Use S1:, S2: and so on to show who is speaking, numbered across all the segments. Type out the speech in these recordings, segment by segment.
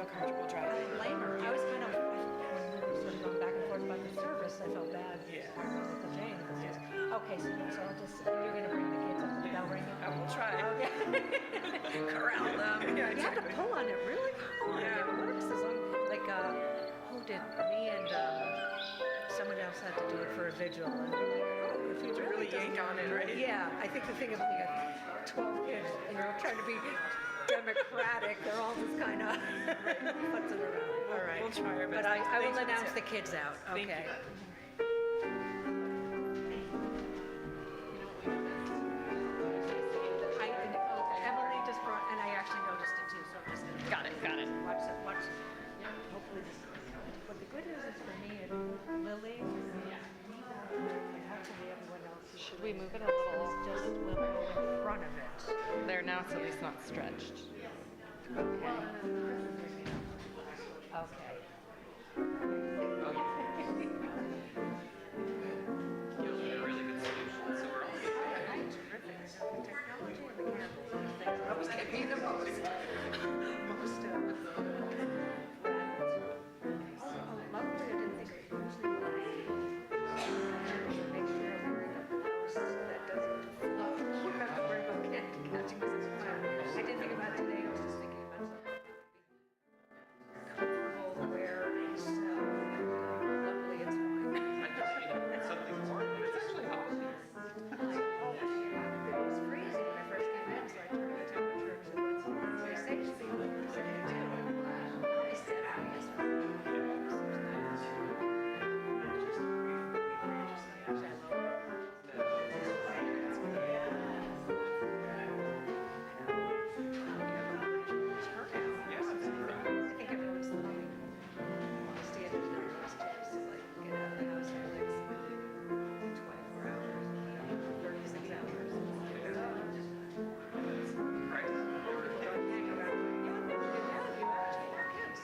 S1: feel comfortable
S2: I
S1: driving.
S2: don't blame her. I was kind of, when we were sort of going back and forth about the service, I felt bad
S1: Yeah.
S2: with the Jane. Okay, so I'll just, you're going to bring the kids up to the bell ringing?
S1: I will try.
S2: Okay.
S1: Corral them. Yeah,
S2: You have to
S1: exactly.
S2: pull on it really hard.
S1: Yeah.
S2: It works as long, like, who did, me and someone else had to do it for a vigil. And we're like, oh, if you
S1: To really yank on it, right?
S2: Yeah, I think the thing of being 12 kids, trying to be democratic, they're all just kind of futzing around. All right.
S1: We'll try our best.
S2: But I will
S1: Thanks for the
S2: announce the
S1: tip.
S2: kids out.
S1: Thank
S2: Okay.
S1: you.
S2: Emily just brought, and I actually noticed it too, so I'm just gonna.
S1: Got it.
S2: Watch it, watch. Hopefully this, but the good news is for me and Lily, and hopefully everyone else.
S3: Should we move it a little
S2: Just will go in front of it.
S3: there now? It's at least not stretched.
S2: Okay. Okay.
S4: You'll get a really good solution, so we're all good.
S2: Terrific. The technology and the cameras are the things that always get me the most. Luckily I didn't think it usually make sure I'm wearing a blouse that doesn't flow. You have to worry about catching this in the I didn't think about it today, I was just thinking about something comfortable to wear, so luckily it's fine.
S4: I just, something warm, but it's actually hot.
S2: It was freezing when I first came in, so I turned the temperature to what's very safe to be like 62. I said, I guess.
S4: Yes, it's incredible.
S2: I think everyone's like, standard numbers to like get out of the house for like 24 hours, 36 hours.
S4: Right.
S2: People don't hang around. You would never do that if you had kids.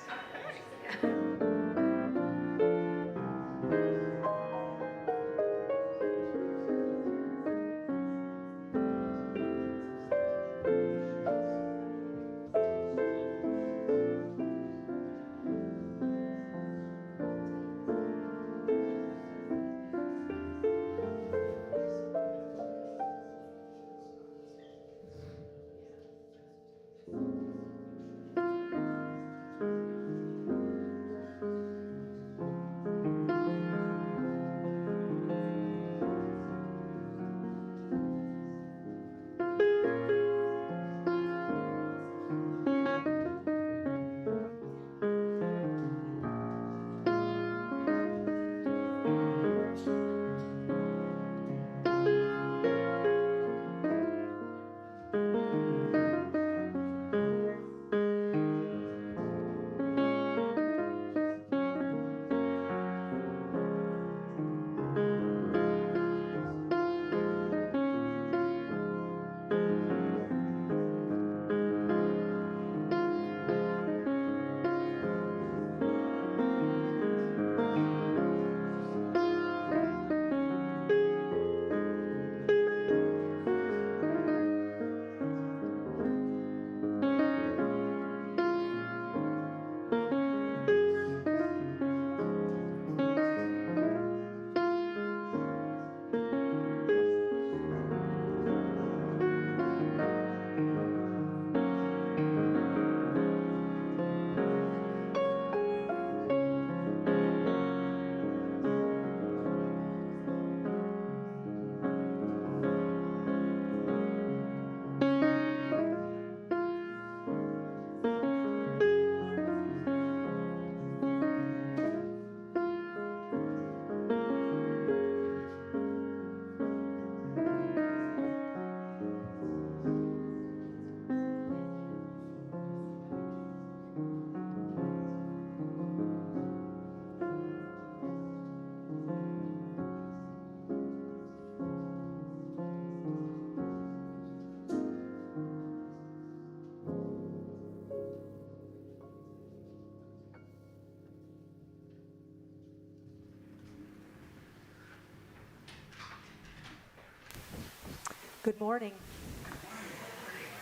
S5: Good morning.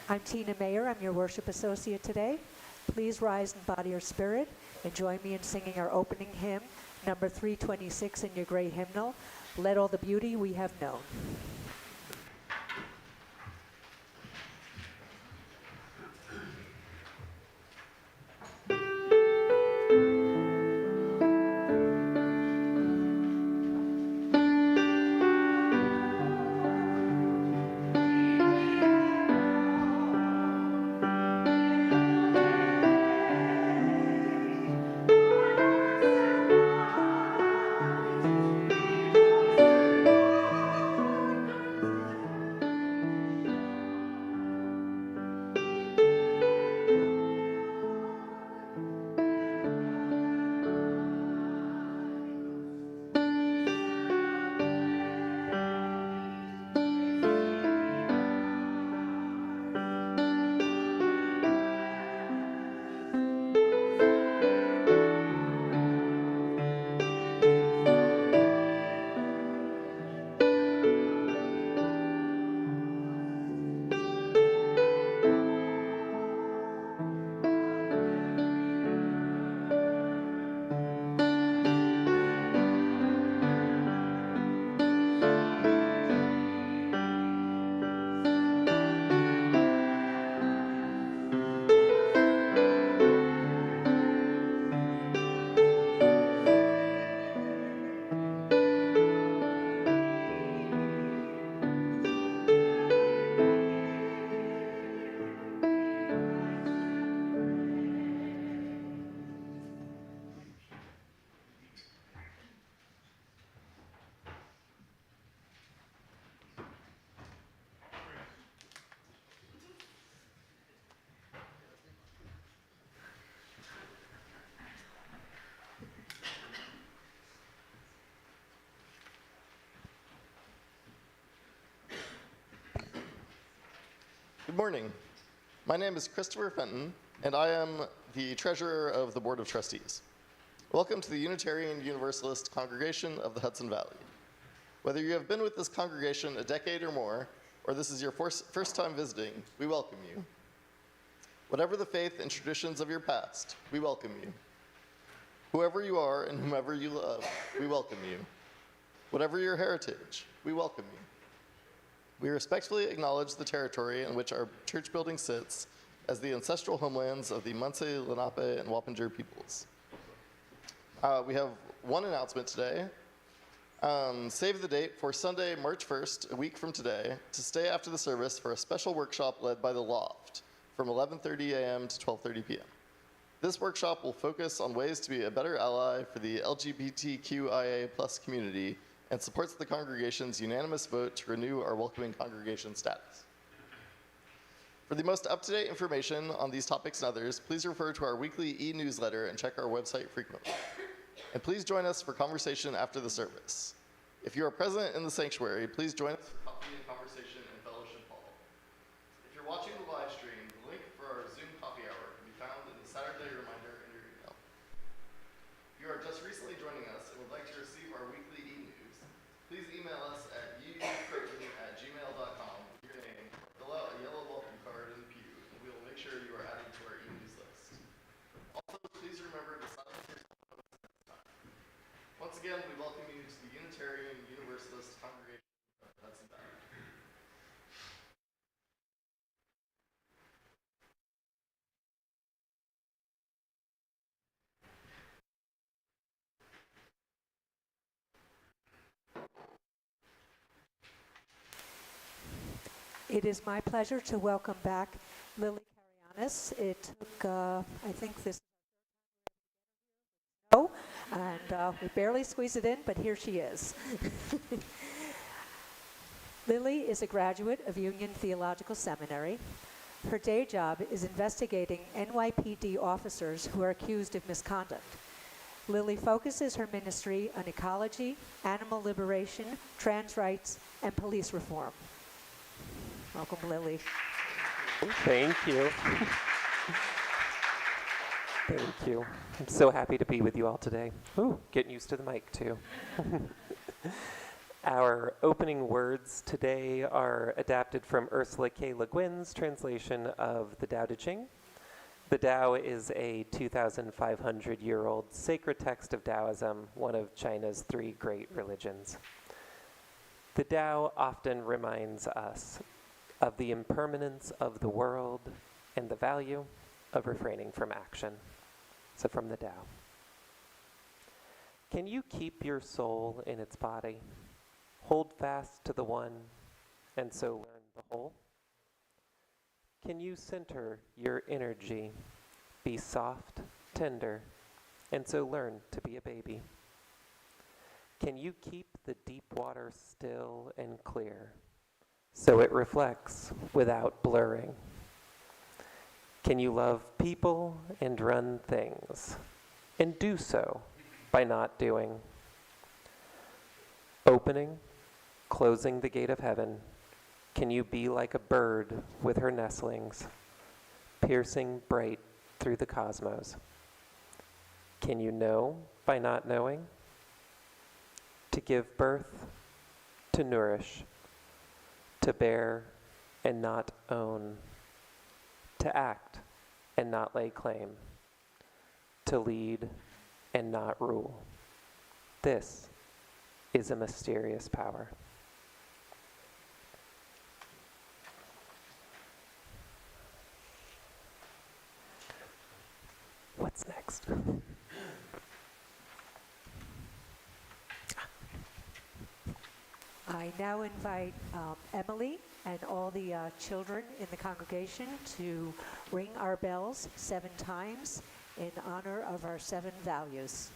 S5: I'm Tina Mayer. I'm your worship associate today.
S2: Please rise in body or spirit and join me in singing our opening hymn, number 326 in your great hymnal, Let All the Beauty We Have Known.
S5: Good morning. My name is Christopher Fenton, and I am the treasurer of the Board of Trustees. Welcome to the Unitarian Universalist Congregation of the Hudson Valley. Whether you have been with this congregation a decade or more, or this is your first time visiting, we welcome you. Whatever the faith and traditions of your past, we welcome you. Whoever you are and whomever you love, we welcome you. Whatever your heritage, we welcome you. We respectfully acknowledge the territory in which our church building sits as the ancestral homelands of the Munsee, Lenape, and Wappinger peoples. We have one announcement today. Save the date for Sunday, March 1st, a week from today, to stay after the service for a special workshop led by The Loft from 11:30 a.m. to 12:30 p.m. This workshop will focus on ways to be a better ally for the LGBTQIA+ community and supports the congregation's unanimous vote to renew our welcoming congregation status. For the most up-to-date information on these topics and others, please refer to our weekly e-newsletter and check our website frequently. And please join us for conversation after the service. If you are present in the sanctuary, please join us for coffee and conversation in Fellowship Hall. If you're watching the live stream, the link for our Zoom coffee hour can be found in the Saturday reminder in your email. If you are just recently joining us and would like to receive our weekly e-news, please email us at uucroton@gmail.com with your name, fill out a yellow welcome card in the pew, and we will make sure you are added to our e-news list. Also, please remember to silence your cell phones at this time. Once again, we welcome you to the Unitarian Universalist Congregation of Hudson Valley.
S2: It is my pleasure to welcome back Lily Carianis. It took, I think this no, and we barely squeezed it in, but here she is. Lily is a graduate of Union Theological Seminary. Her day job is investigating NYPD officers who are accused of misconduct. Lily focuses her ministry on ecology, animal liberation, trans rights, and police reform. Welcome, Lily.
S6: Thank you. Thank you. I'm so happy to be with you all today. Ooh, getting used to the mic too. Our opening words today are adapted from Ursula K. Le Guin's translation of the Tao Te Ching. The Tao is a 2,500-year-old sacred text of Taoism, one of China's 3 great religions. The Tao often reminds us of the impermanence of the world and the value of refraining from action. So from the Tao. Can you keep your soul in its body? Hold fast to the one, and so learn the whole? Can you center your energy, be soft, tender, and so learn to be a baby? Can you keep the deep water still and clear, so it reflects without blurring? Can you love people and run things, and do so by not doing? Opening, closing the gate of heaven, can you be like a bird with her nestlings, piercing bright through the cosmos? Can you know by not knowing? To give birth, to nourish, to bear and not own, to act and not lay claim, to lead and not rule. This is a mysterious power. What's next?
S2: I now invite Emily and all the children in the congregation to ring our bells 7 times in honor of our 7 values.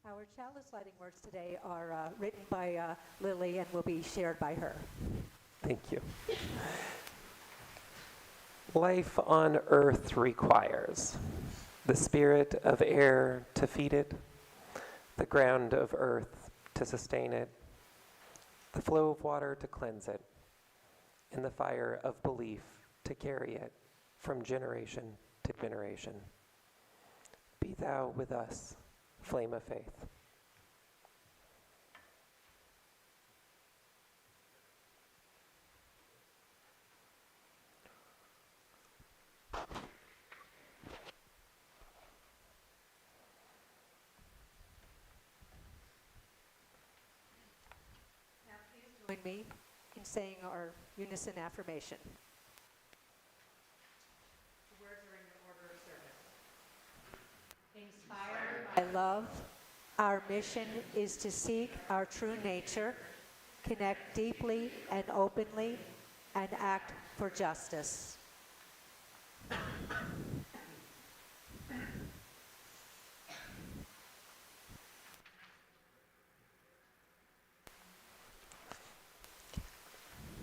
S2: Our chalice lighting words today are written by Lily and will be shared by her.
S6: Thank you. Life on earth requires the spirit of air to feed it, the ground of earth to sustain it, the flow of water to cleanse it, and the fire of belief to carry it from generation to generation. Be thou with us, flame of faith.
S2: Join me in saying our unison affirmation. The words are in the order of service. Inspired by love, our mission is to seek our true nature, connect deeply and openly, and act for justice.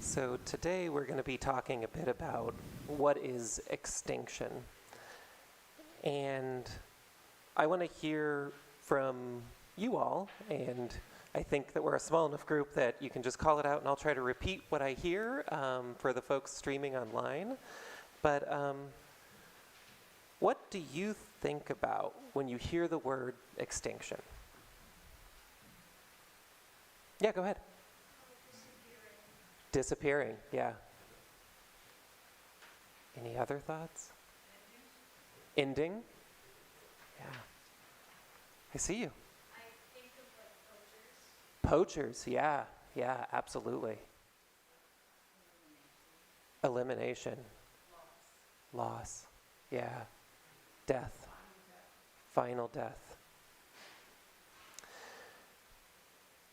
S6: So today we're going to be talking a bit about what is extinction. And I want to hear from you all, and I think that we're a small enough group that you can just call it out and I'll try to repeat what I hear for the folks streaming online. But what do you think about when you hear the word extinction? Yeah, go ahead. Disappearing, yeah. Any other thoughts? Ending? Yeah. I see you.
S7: I think of like poachers.
S6: Poachers, yeah, absolutely. Elimination. Loss. Yeah. Death. Final death.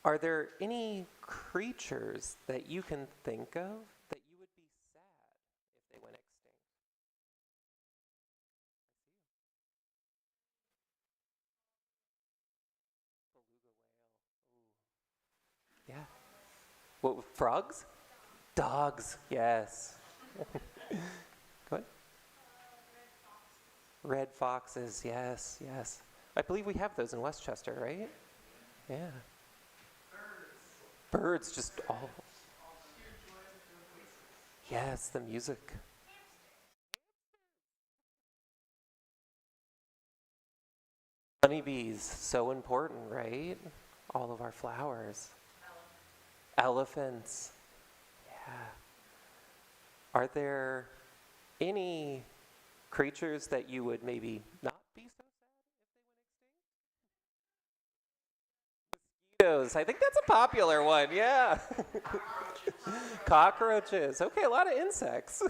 S6: Are there any creatures that you can think of that you would be sad if they went extinct? What, frogs? Dogs, yes. Go ahead. Red foxes, yes, yes. I believe we have those in Westchester, right? Yeah. Birds, just all. Yes, the music. Honeybees, so important, right? All of our flowers. Elephants. Yeah. Are there any creatures that you would maybe not be so sad if they went extinct? Mosquitoes. I think that's a popular one, yeah. Cockroaches. Okay, a lot of insects.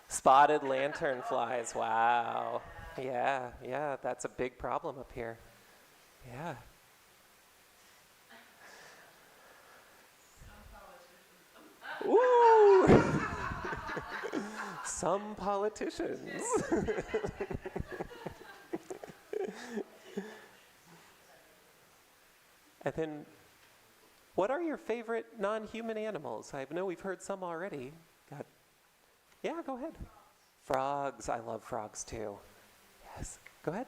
S6: Spotted lanternflies. Wow. Yeah, yeah, that's a big problem up here. Yeah. Ooh. Some politicians. And then, what are your favorite non-human animals? I know we've heard some already. Yeah, go ahead. Frogs. I love frogs too. Yes. Go ahead.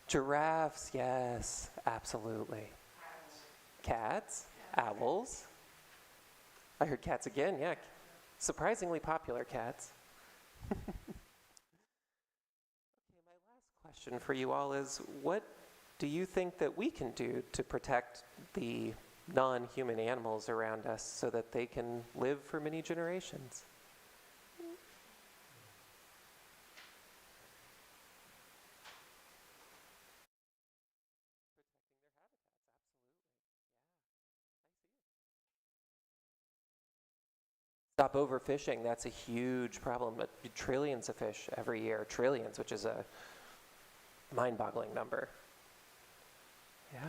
S6: Giraffes. Yes, absolutely. Cats. Owls. I heard cats again. Yeah. Surprisingly popular cats. Okay, my last question for you all is, what do you think that we can do to protect the non-human animals around us so that they can live for many generations? Stop overfishing, that's a huge problem. Trillions of fish every year, trillions, which is a mind-boggling number. Yeah.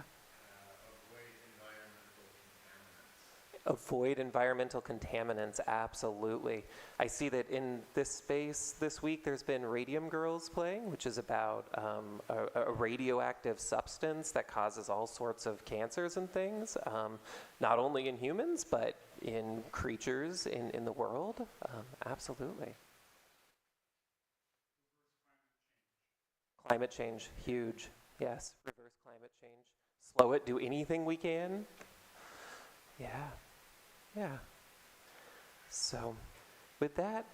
S6: Avoid environmental contaminants, absolutely. I see that in this space this week there's been Radium Girls playing, which is about a radioactive substance that causes all sorts of cancers and things, not only in humans, but in creatures in the world. Absolutely. Climate change, huge. Yes, reverse climate change. Slow it, do anything we can. Yeah. Yeah. So, with that,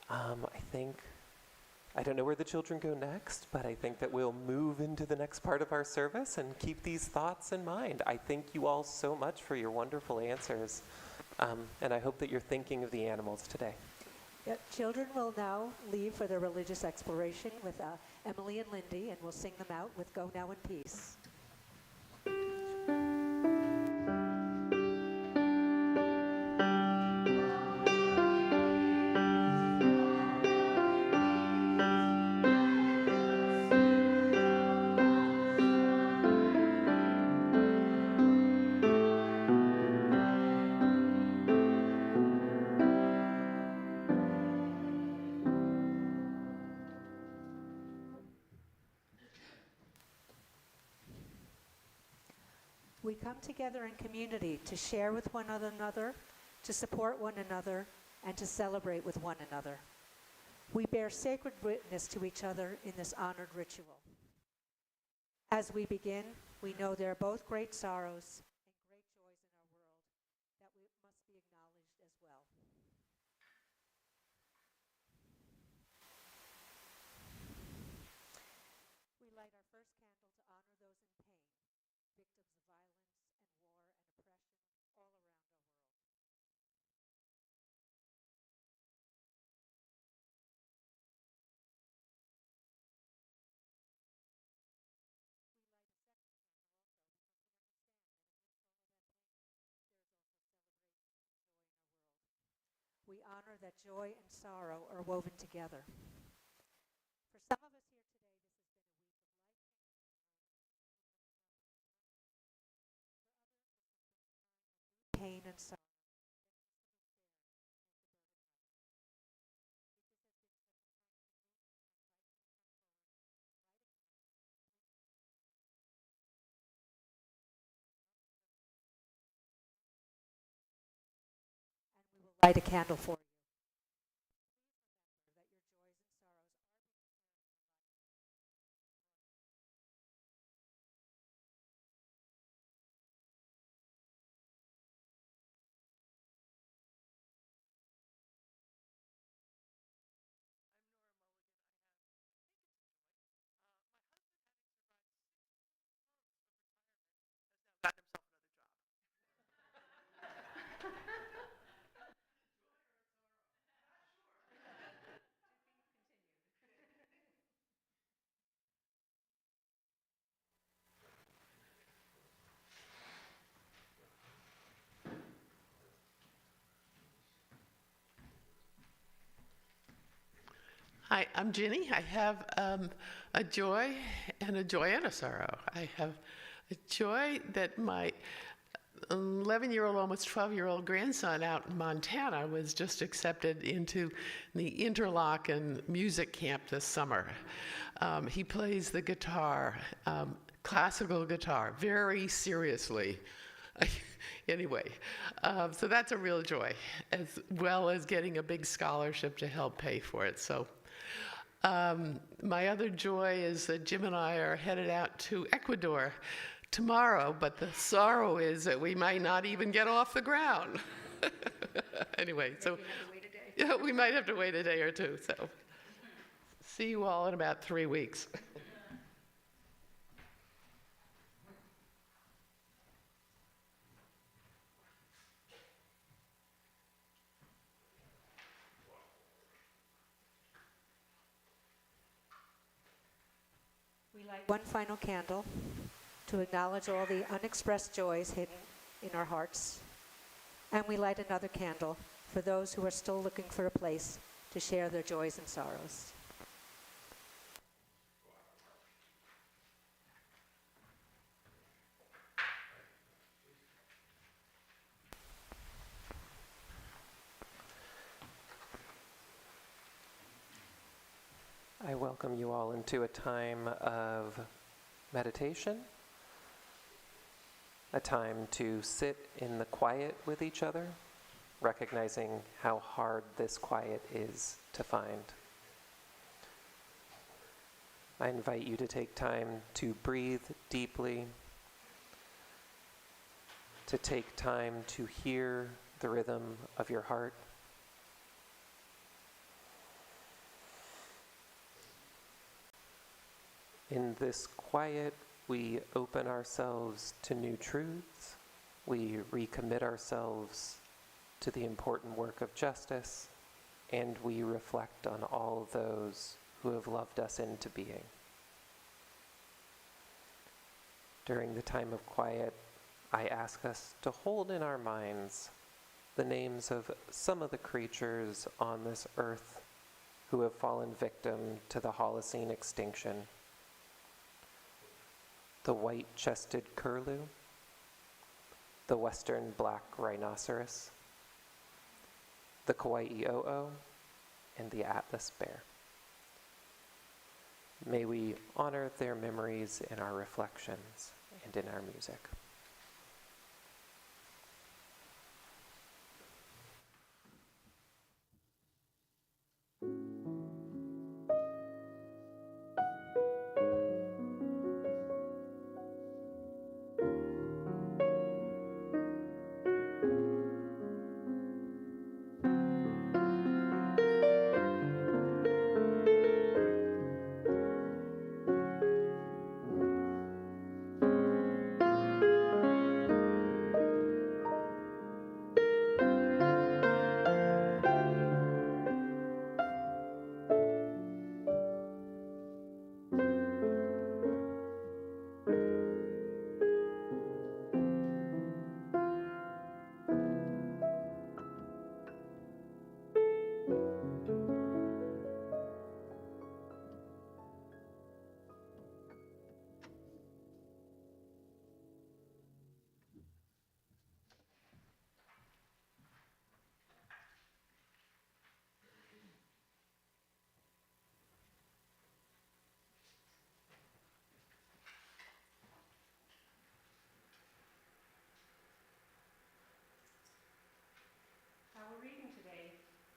S6: I don't know where the children go next, but I think that we'll move into the next part of our service and keep these thoughts in mind. I thank you all so much for your wonderful answers, and I hope that you're thinking of the animals today.
S2: Yep. Children will now leave for their religious exploration with Emily and Lindy, and we'll sing them out with Go Now in Peace. We come together in community to share with one another, to support one another, and to celebrate with one another. We bear sacred witness to each other in this honored ritual. As we begin, we know there are both great sorrows and great joys in our world that must be acknowledged as well. We light our first candle to honor those in pain, victims of violence and war and oppression all around our world. We honor that joy and sorrow are woven together. For some of us here today, this has been a week of light pain and sorrow. light a candle for you.
S1: Gotten himself another job. Hi, I'm Ginny. I have a joy and a sorrow. I have a joy that my 11-year-old, almost 12-year-old grandson out in Montana was just accepted into the Interlochen music camp this summer. He plays the guitar, classical guitar, very seriously. Anyway, so that's a real joy, as well as getting a big scholarship to help pay for it. So my other joy is that Jim and I are headed out to Ecuador tomorrow, but the sorrow is that we might not even get off the ground. Anyway, so yeah, we might have to wait a day or two. So see you all in about 3 weeks.
S2: We light one final candle to acknowledge all the unexpressed joys hidden in our hearts. And we light another candle for those who are still looking for a place to share their joys and sorrows.
S6: I welcome you all into a time of meditation, a time to sit in the quiet with each other, recognizing how hard this quiet is to find. I invite you to take time to breathe deeply, to take time to hear the rhythm of your heart. In this quiet, we open ourselves to new truths. We recommit ourselves to the important work of justice, and we reflect on all of those who have loved us into being. During the time of quiet, I ask us to hold in our minds the names of some of the creatures on this earth who have fallen victim to the Holocene extinction. The white-chested curlew, the western black rhinoceros, the Kauai-o-o, and the Atlas bear. May we honor their memories in our reflections and in our music.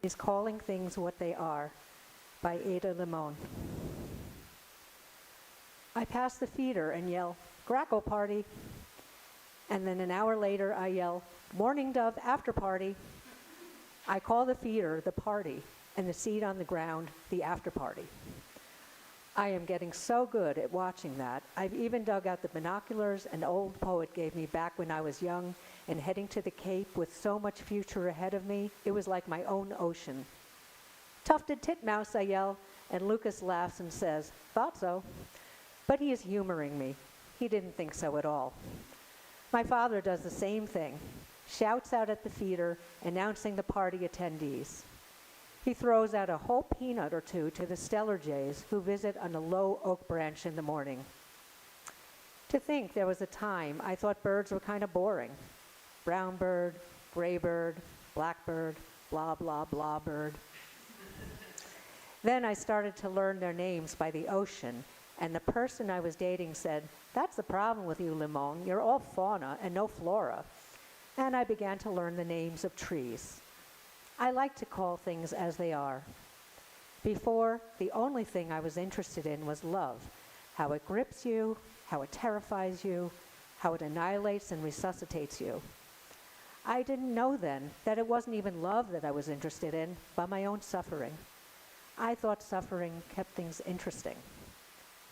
S2: is Calling Things What They Are by Ada Limon. I pass the feeder and yell, "Grackle party." And then an hour later I yell, "Morning dove after party." I call the feeder the party and the seed on the ground the after party. I am getting so good at watching that, I've even dug out the binoculars an old poet gave me back when I was young and heading to the Cape with so much future ahead of me, it was like my own ocean. "Tufted titmouse," I yell, and Lucas laughs and says, "Thought so." But he is humoring me. He didn't think so at all. My father does the same thing, shouts out at the feeder, announcing the party attendees. He throws out a whole peanut or two to the stellar jays who visit on a low oak branch in the morning. To think there was a time I thought birds were kind of boring. Brown bird, gray bird, blackbird, blah, blah, blah bird. Then I started to learn their names by the ocean, and the person I was dating said, "That's the problem with you, Limon. You're all fauna and no flora." And I began to learn the names of trees. I like to call things as they are. Before, the only thing I was interested in was love, how it grips you, how it terrifies you, how it annihilates and resuscitates you. I didn't know then that it wasn't even love that I was interested in, but my own suffering. I thought suffering kept things interesting.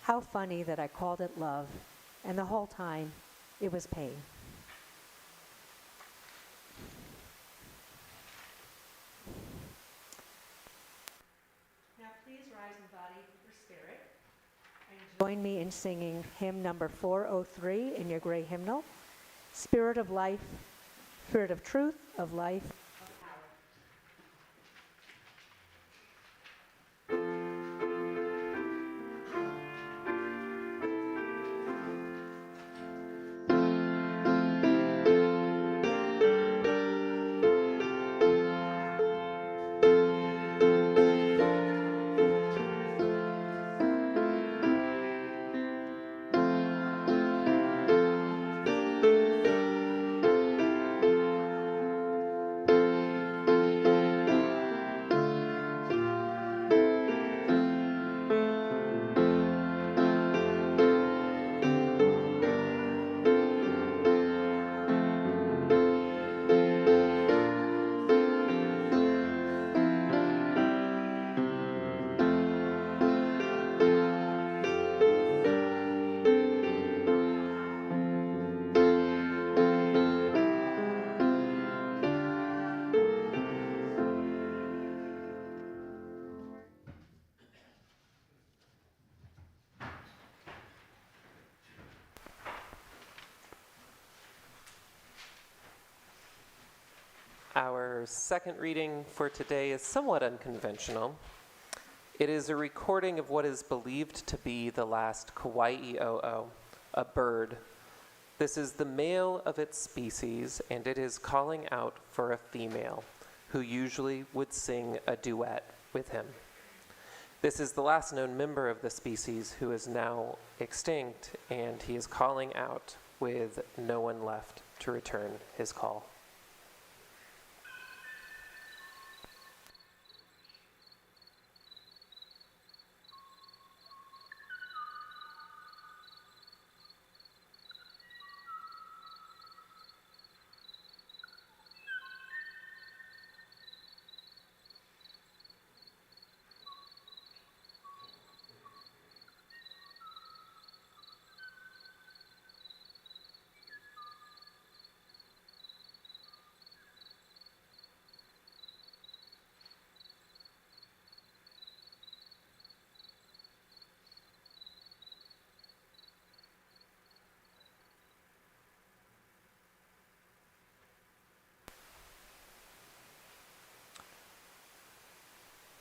S2: How funny that I called it love, and the whole time it was pain. Now please rise in body or spirit and join me in singing hymn number 403 in your gray hymnal, Spirit of Life, Spirit of Truth, of Life, of Power.
S6: Our second reading for today is somewhat unconventional. It is a recording of what is believed to be the last Kauai-o-o, a bird. This is the male of its species, and it is calling out for a female, who usually would sing a duet with him. This is the last known member of the species who is now extinct, and he is calling out with no one left to return his call.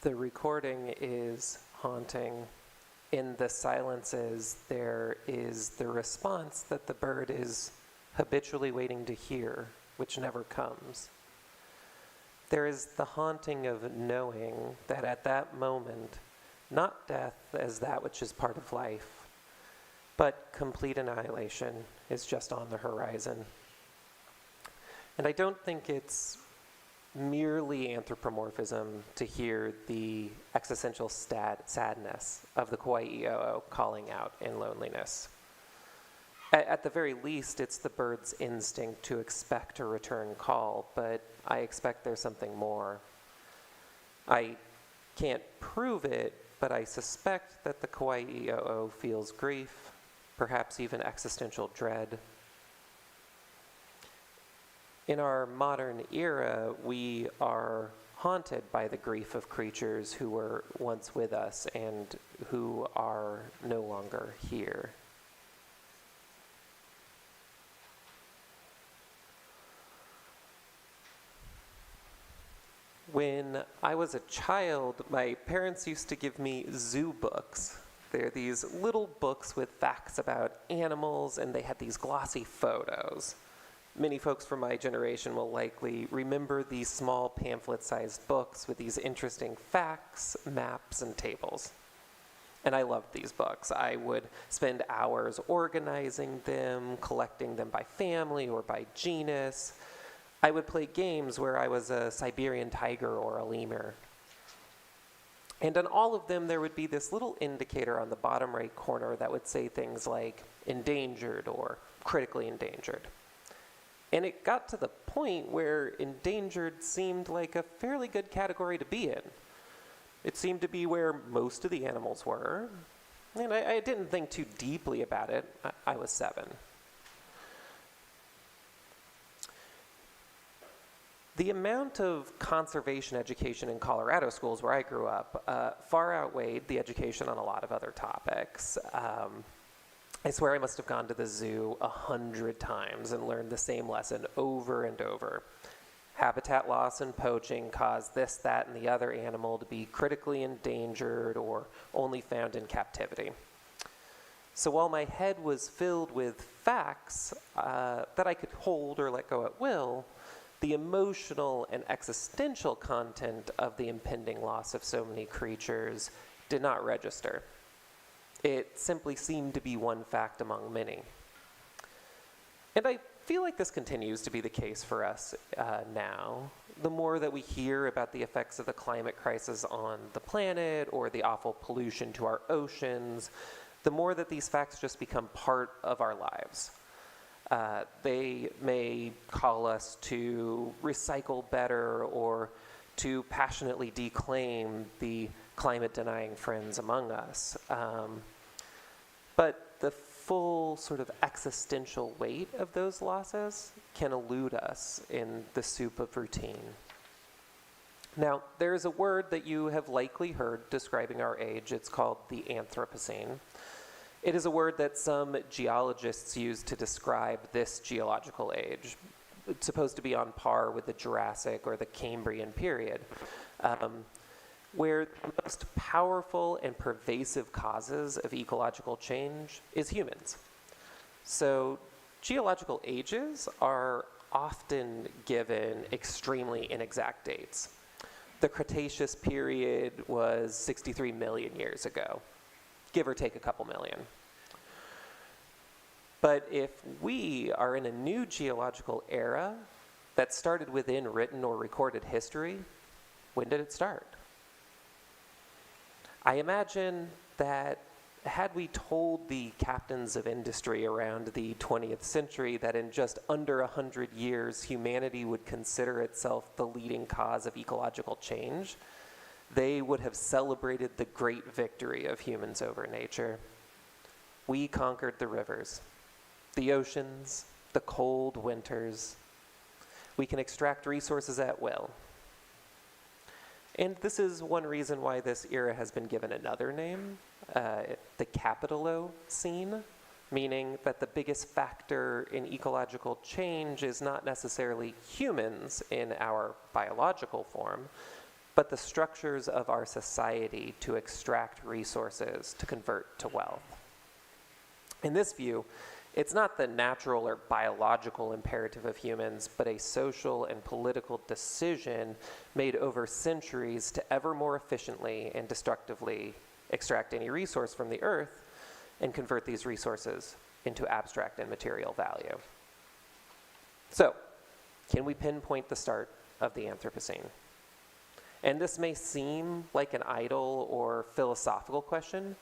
S6: The recording is haunting. In the silences, there is the response that the bird is habitually waiting to hear, which never comes. There is the haunting of knowing that at that moment, not death as that which is part of life, but complete annihilation is just on the horizon. And I don't think it's merely anthropomorphism to hear the existential sadness of the Kauai calling out in loneliness. At the very least, it's the bird's instinct to expect a return call, but I expect there's something more. I can't prove it, but I suspect that the Kauai feels grief, perhaps even existential dread. In our modern era, we are haunted by the grief of creatures who were once with us and who are no longer here. When I was a child, my parents used to give me zoo books. They're these little books with facts about animals, and they had these glossy photos. Many folks from my generation will likely remember these small pamphlet-sized books with these interesting facts, maps, and tables. And I loved these books. I would spend hours organizing them, collecting them by family or by genus. I would play games where I was a Siberian tiger or a lemur. And on all of them, there would be this little indicator on the bottom right corner that would say things like endangered or critically endangered. And it got to the point where endangered seemed like a fairly good category to be in. It seemed to be where most of the animals were. And I didn't think too deeply about it. I was 7. The amount of conservation education in Colorado schools where I grew up far outweighed the education on a lot of other topics. I swear I must have gone to the zoo 100 times and learned the same lesson over and over. Habitat loss and poaching cause this, that, and the other animal to be critically endangered or only found in captivity. So while my head was filled with facts that I could hold or let go at will, the emotional and existential content of the impending loss of so many creatures did not register. It simply seemed to be one fact among many. And I feel like this continues to be the case for us now. The more that we hear about the effects of the climate crisis on the planet or the awful pollution to our oceans, the more that these facts just become part of our lives. They may call us to recycle better or to passionately declaim the climate-denying friends among us. But the full sort of existential weight of those losses can elude us in the soup of routine. Now, there is a word that you have likely heard describing our age. It's called the Anthropocene. It is a word that some geologists use to describe this geological age. It's supposed to be on par with the Jurassic or the Cambrian period, where the most powerful and pervasive causes of ecological change is humans. So geological ages are often given extremely inexact dates. The Cretaceous period was 63 million years ago, give or take a couple million. But if we are in a new geological era that started within written or recorded history, when did it start? I imagine that had we told the captains of industry around the 20th century that in just under 100 years humanity would consider itself the leading cause of ecological change, they would have celebrated the great victory of humans over nature. We conquered the rivers, the oceans, the cold winters. We can extract resources at will. And this is one reason why this era has been given another name, the Capitalocene, meaning that the biggest factor in ecological change is not necessarily humans in our biological form, but the structures of our society to extract resources to convert to wealth. In this view, it's not the natural or biological imperative of humans, but a social and political decision made over centuries to ever more efficiently and destructively extract any resource from the earth and convert these resources into abstract and material value. So, can we pinpoint the start of the Anthropocene. And this may seem like an idle or philosophical question,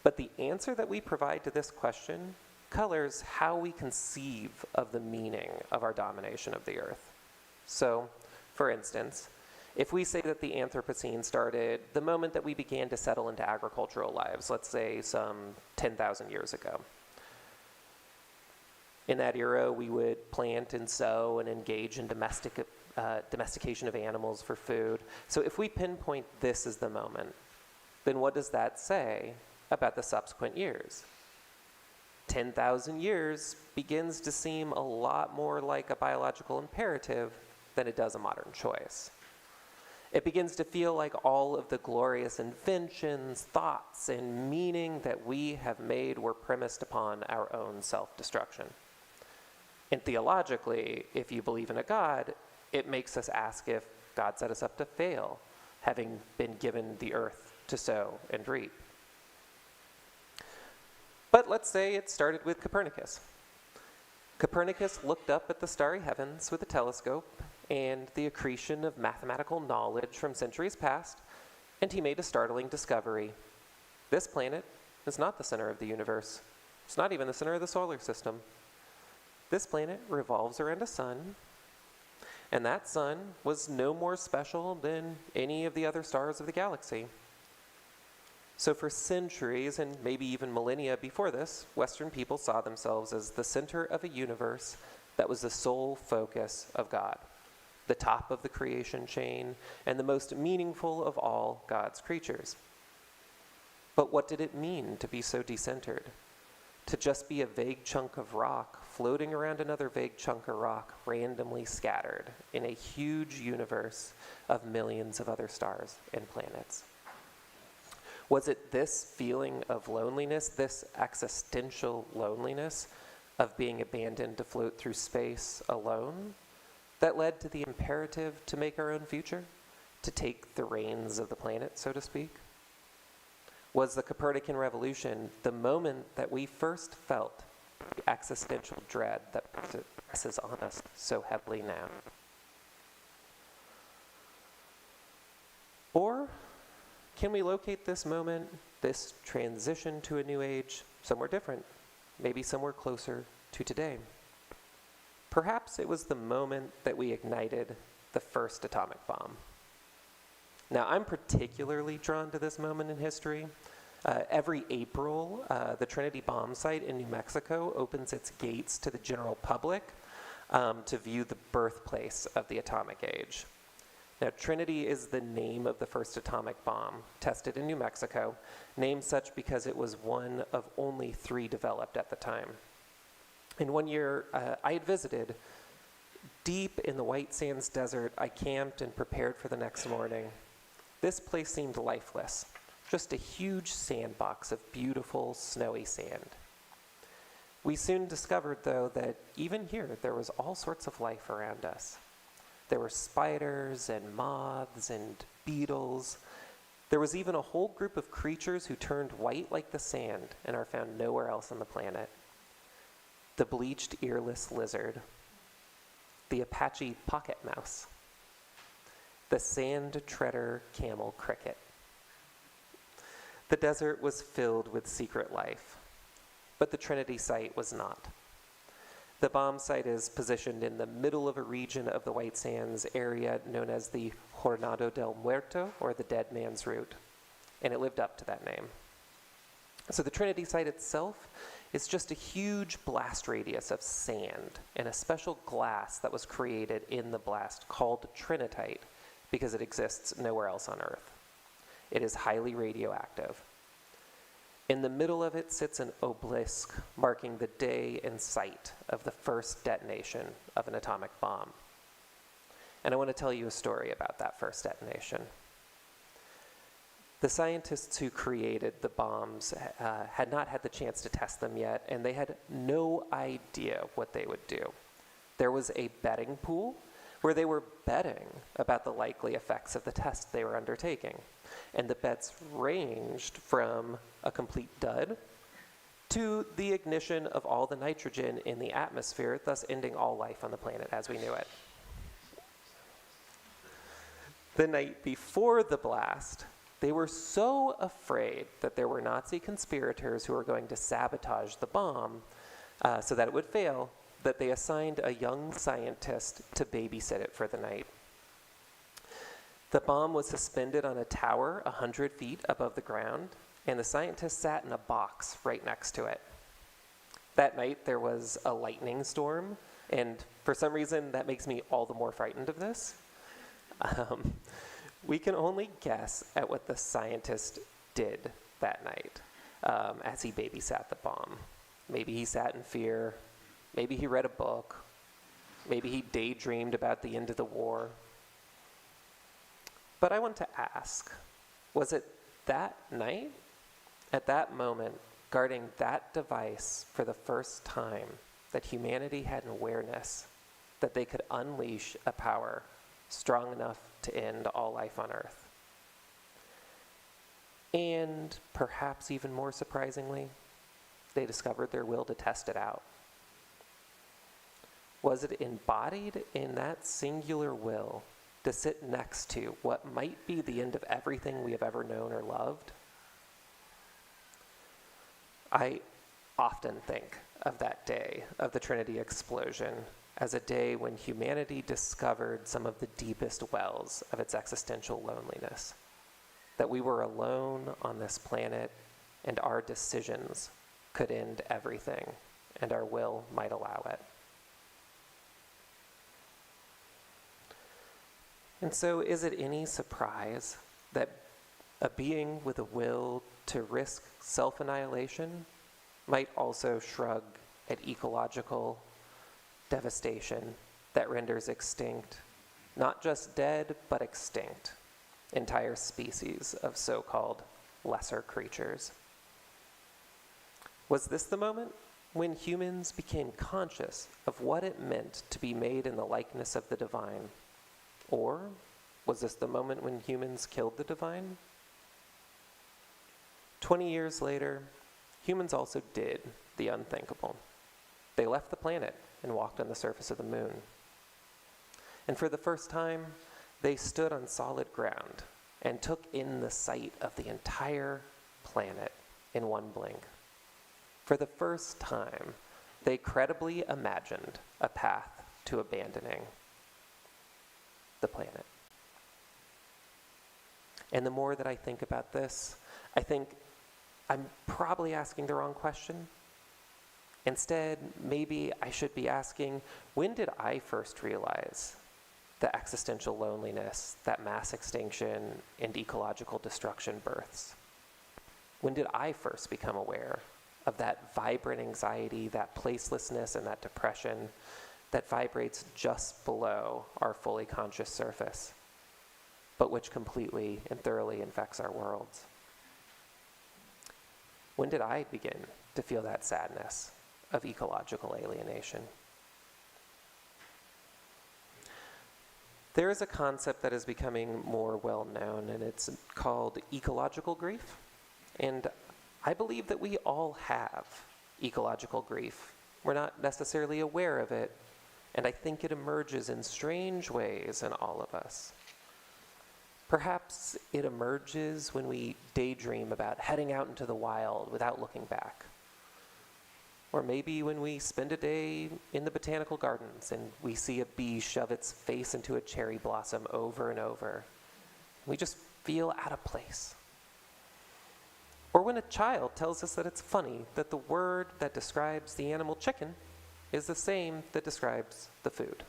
S6: but the answer that we provide to this question colors how we conceive of the meaning of our domination of the Earth. So, for instance, if we say that the Anthropocene started the moment that we began to settle into agricultural lives, let's say some 10,000 years ago. In that era, we would plant and sow and engage in domestication of animals for food. So if we pinpoint this as the moment, then what does that say about the subsequent years? 10,000 years begins to seem a lot more like a biological imperative than it does a modern choice. It begins to feel like all of the glorious inventions, thoughts, and meaning that we have made were premised upon our own self-destruction. And theologically, if you believe in a God, it makes us ask if God set us up to fail, having been given the earth to sow and reap. But let's say it started with Copernicus. Copernicus looked up at the starry heavens with a telescope and the accretion of mathematical knowledge from centuries past, and he made a startling discovery. This planet is not the center of the universe. It's not even the center of the solar system. This planet revolves around a sun, and that sun was no more special than any of the other stars of the galaxy. So for centuries, and maybe even millennia before this, Western people saw themselves as the center of a universe that was the sole focus of God, the top of the creation chain, and the most meaningful of all God's creatures. But what did it mean to be so decentered? To just be a vague chunk of rock floating around another vague chunk of rock randomly scattered in a huge universe of millions of other stars and planets? Was it this feeling of loneliness, this existential loneliness of being abandoned to float through space alone, that led to the imperative to make our own future, to take the reins of the planet, so to speak? Was the Copernican revolution the moment that we first felt the existential dread that presses on us so heavily now? Or can we locate this moment, this transition to a new age, somewhere different, maybe somewhere closer to today? Perhaps it was the moment that we ignited the first atomic bomb. Now, I'm particularly drawn to this moment in history. Every April, the Trinity bomb site in New Mexico opens its gates to the general public to view the birthplace of the atomic age. Now, Trinity is the name of the first atomic bomb tested in New Mexico, named such because it was one of only 3 developed at the time. And one year, I had visited. Deep in the White Sands Desert, I camped and prepared for the next morning. This place seemed lifeless, just a huge sandbox of beautiful, snowy sand. We soon discovered, though, that even here, there was all sorts of life around us. There were spiders and moths and beetles. There was even a whole group of creatures who turned white like the sand and are found nowhere else on the planet. The bleached earless lizard, the Apache pocket mouse, the sand treader camel cricket. The desert was filled with secret life, but the Trinity site was not. The bomb site is positioned in the middle of a region of the White Sands area known as the Jornada del Muerto, or the Dead Man's Route, and it lived up to that name. So the Trinity site itself is just a huge blast radius of sand and a special glass that was created in the blast called trinitite because it exists nowhere else on Earth. It is highly radioactive. In the middle of it sits an obelisk marking the day and site of the first detonation of an atomic bomb. And I want to tell you a story about that first detonation. The scientists who created the bombs had not had the chance to test them yet, and they had no idea what they would do. There was a betting pool where they were betting about the likely effects of the test they were undertaking. And the bets ranged from a complete dud to the ignition of all the nitrogen in the atmosphere, thus ending all life on the planet as we knew it. The night before the blast, they were so afraid that there were Nazi conspirators who were going to sabotage the bomb so that it would fail, that they assigned a young scientist to babysit it for the night. The bomb was suspended on a tower 100 feet above the ground, and the scientist sat in a box right next to it. That night, there was a lightning storm, and for some reason, that makes me all the more frightened of this. We can only guess at what the scientist did that night as he babysat the bomb. Maybe he sat in fear. Maybe he read a book. Maybe he daydreamed about the end of the war. But I want to ask, was it that night, at that moment, guarding that device for the first time, that humanity had an awareness that they could unleash a power strong enough to end all life on Earth? And perhaps even more surprisingly, they discovered their will to test it out. Was it embodied in that singular will to sit next to what might be the end of everything we have ever known or loved? I often think of that day of the Trinity explosion as a day when humanity discovered some of the deepest wells of its existential loneliness, that we were alone on this planet and our decisions could end everything, and our will might allow it. And so is it any surprise that a being with a will to risk self-annihilation might also shrug at ecological devastation that renders extinct, not just dead, but extinct, entire species of so-called lesser creatures? Was this the moment when humans became conscious of what it meant to be made in the likeness of the divine? Or was this the moment when humans killed the divine? 20 years later, humans also did the unthinkable. They left the planet and walked on the surface of the moon. And for the first time, they stood on solid ground and took in the sight of the entire planet in one blink. For the first time, they credibly imagined a path to abandoning the planet. And the more that I think about this, I think I'm probably asking the wrong question. Instead, maybe I should be asking, when did I first realize the existential loneliness that mass extinction and ecological destruction births? When did I first become aware of that vibrant anxiety, that placelessness, and that depression that vibrates just below our fully conscious surface, but which completely and thoroughly infects our worlds? When did I begin to feel that sadness of ecological alienation? There is a concept that is becoming more well known, and it's called ecological grief. And I believe that we all have ecological grief. We're not necessarily aware of it, and I think it emerges in strange ways in all of us. Perhaps it emerges when we daydream about heading out into the wild without looking back. Or maybe when we spend a day in the botanical gardens and we see a bee shove its face into a cherry blossom over and over. We just feel out of place. Or when a child tells us that it's funny that the word that describes the animal chicken is the same that describes the food.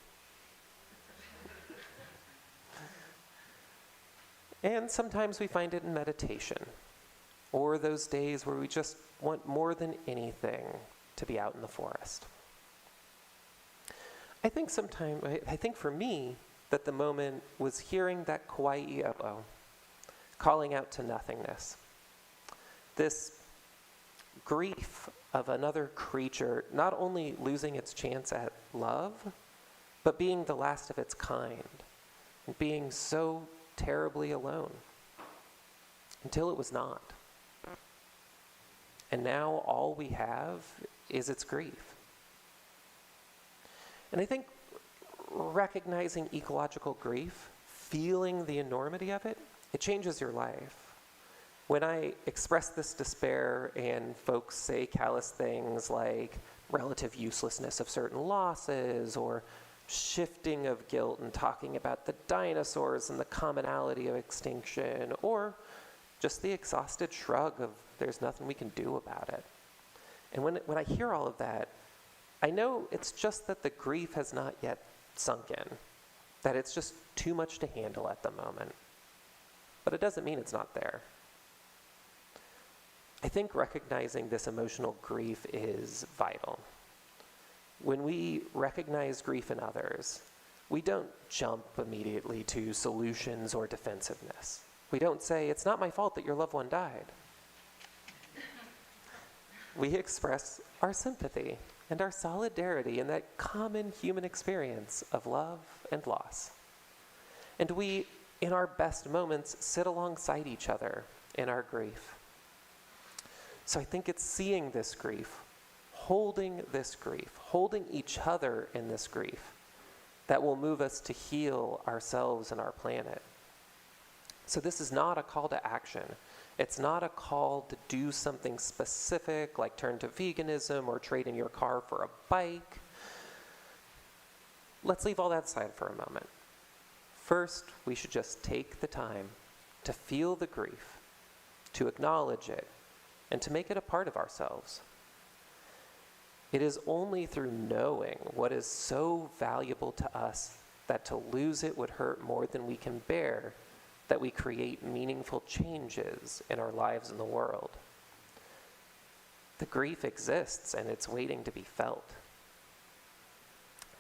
S6: And sometimes we find it in meditation, or those days where we just want more than anything to be out in the forest. I think for me, that the moment was hearing that kawaii calling out to nothingness. This grief of another creature not only losing its chance at love, but being the last of its kind, and being so terribly alone, until it was not. And now all we have is its grief. And I think recognizing ecological grief feeling the enormity of it, it changes your life. When I express this despair and folks say callous things like relative uselessness of certain losses or shifting of guilt and talking about the dinosaurs and the commonality of extinction, or just the exhausted shrug of there's nothing we can do about it. And when I hear all of that, I know it's just that the grief has not yet sunk in, that it's just too much to handle at the moment. But it doesn't mean it's not there. I think recognizing this emotional grief is vital. When we recognize grief in others, we don't jump immediately to solutions or defensiveness. We don't say, it's not my fault that your loved one died. We express our sympathy and our solidarity in that common human experience of love and loss. And we, in our best moments, sit alongside each other in our grief. So I think it's seeing this grief, holding each other in this grief, that will move us to heal ourselves and our planet. So this is not a call to action. It's not a call to do something specific, like turn to veganism or trade in your car for a bike. Let's leave all that aside for a moment. First, we should just take the time to feel the grief, to acknowledge it, and to make it a part of ourselves. It is only through knowing what is so valuable to us that to lose it would hurt more than we can bear that we create meaningful changes in our lives and the world. The grief exists and it's waiting to be felt.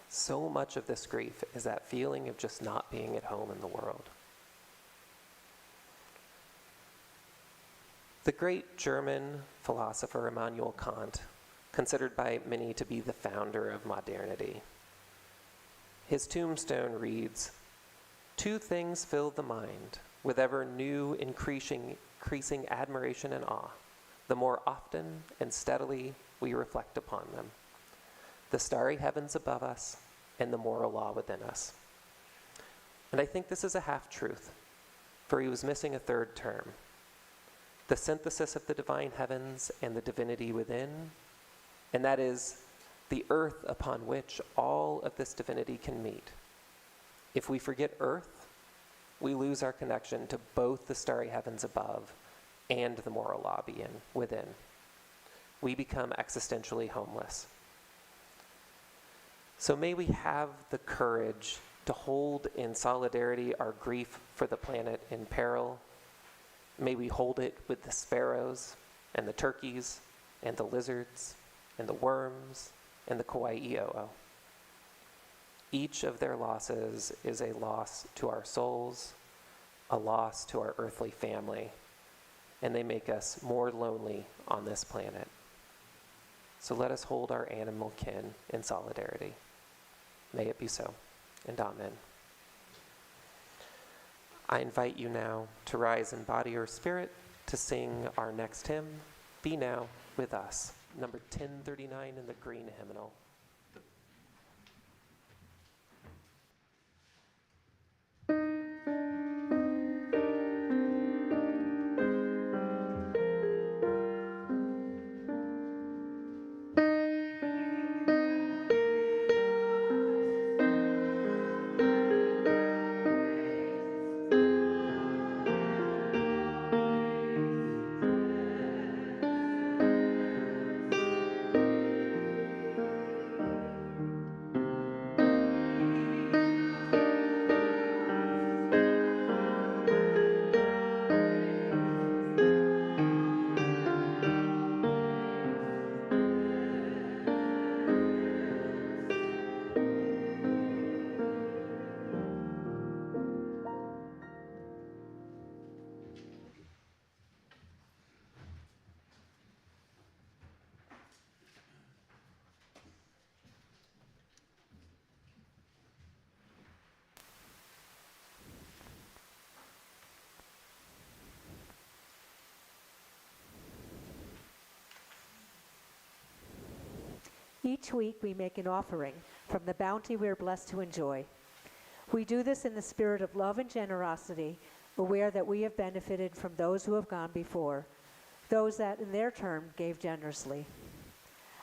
S6: So much of this grief is that feeling of just not being at home in the world. The great German philosopher Immanuel Kant, considered by many to be the founder of modernity, his tombstone reads, "Two things fill the mind with ever new increasing admiration and awe, the more often and steadily we reflect upon them. The starry heavens above us and the moral law within us." And I think this is a half-truth, for he was missing a third term. The synthesis of the divine heavens and the divinity within, and that is the earth upon which all of this divinity can meet. If we forget earth, we lose our connection to both the starry heavens above and the moral law within. We become existentially homeless. So may we have the courage to hold in solidarity our grief for the planet in peril. May we hold it with the sparrows and the turkeys and the lizards and the worms and the kauai-i'o. Each of their losses is a loss to our souls, a loss to our earthly family, and they make us more lonely on this planet. So let us hold our animal kin in solidarity. May it be so, and amen. I invite you now to rise in body or spirit to sing our next hymn, Be Now With Us, number 1039 in the green hymnal.
S2: Each week we make an offering from the bounty we are blessed to enjoy. We do this in the spirit of love and generosity, aware that we have benefited from those who have gone before, those that in their turn gave generously.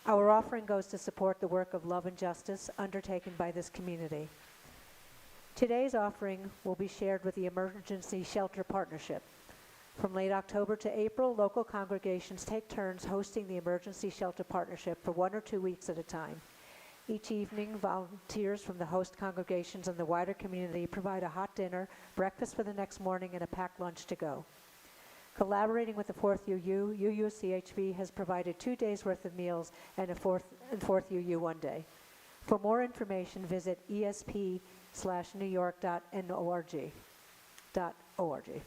S2: Our offering goes to support the work of love and justice undertaken by this community. Today's offering will be shared with the Emergency Shelter Partnership. From late October to April, local congregations take turns hosting the Emergency Shelter Partnership for 1 or 2 weeks at a time. Each evening, volunteers from the host congregations and the wider community provide a hot dinner, breakfast for the next morning, and a packed lunch to go. Collaborating with the 4th UU, UUCHV has provided 2 days' worth of meals and a 4th UU 1 day. For more information, visit esp/newyork.org.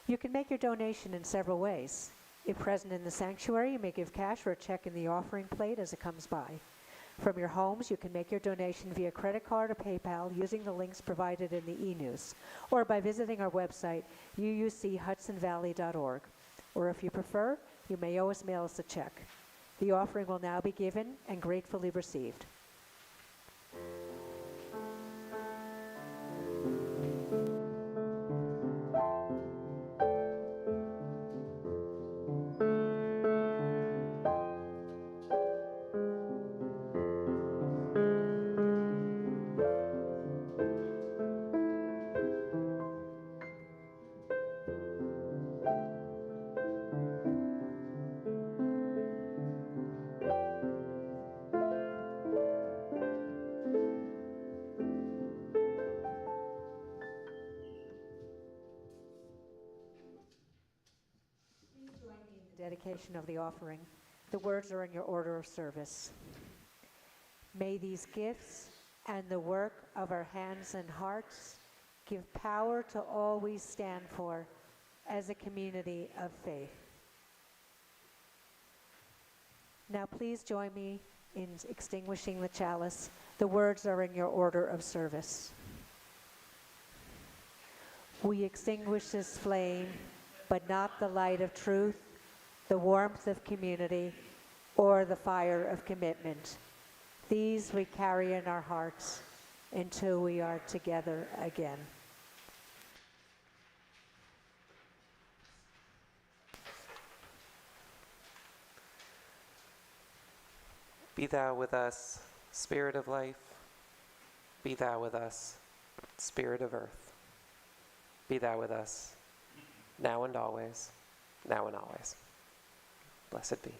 S2: You can make your donation in several ways. If present in the sanctuary, you may give cash or a check in the offering plate as it comes by. From your homes, you can make your donation via credit card or PayPal using the links provided in the e-news, or by visiting our website, uuchudsonvalley.org. Or if you prefer, you may always mail us a check. The offering will now be given and gratefully received. Dedication of the offering. The words are in your order of service. May these gifts and the work of our hands and hearts give power to all we stand for as a community of faith. Now please join me in extinguishing the chalice. The words are in your order of service. We extinguish this flame, but not the light of truth, the warmth of community, or the fire of commitment. These we carry in our hearts until we are together again.
S6: Be thou with us, Spirit of life. Be thou with us, Spirit of earth. Be thou with us, now and always, now and always. Blessed be.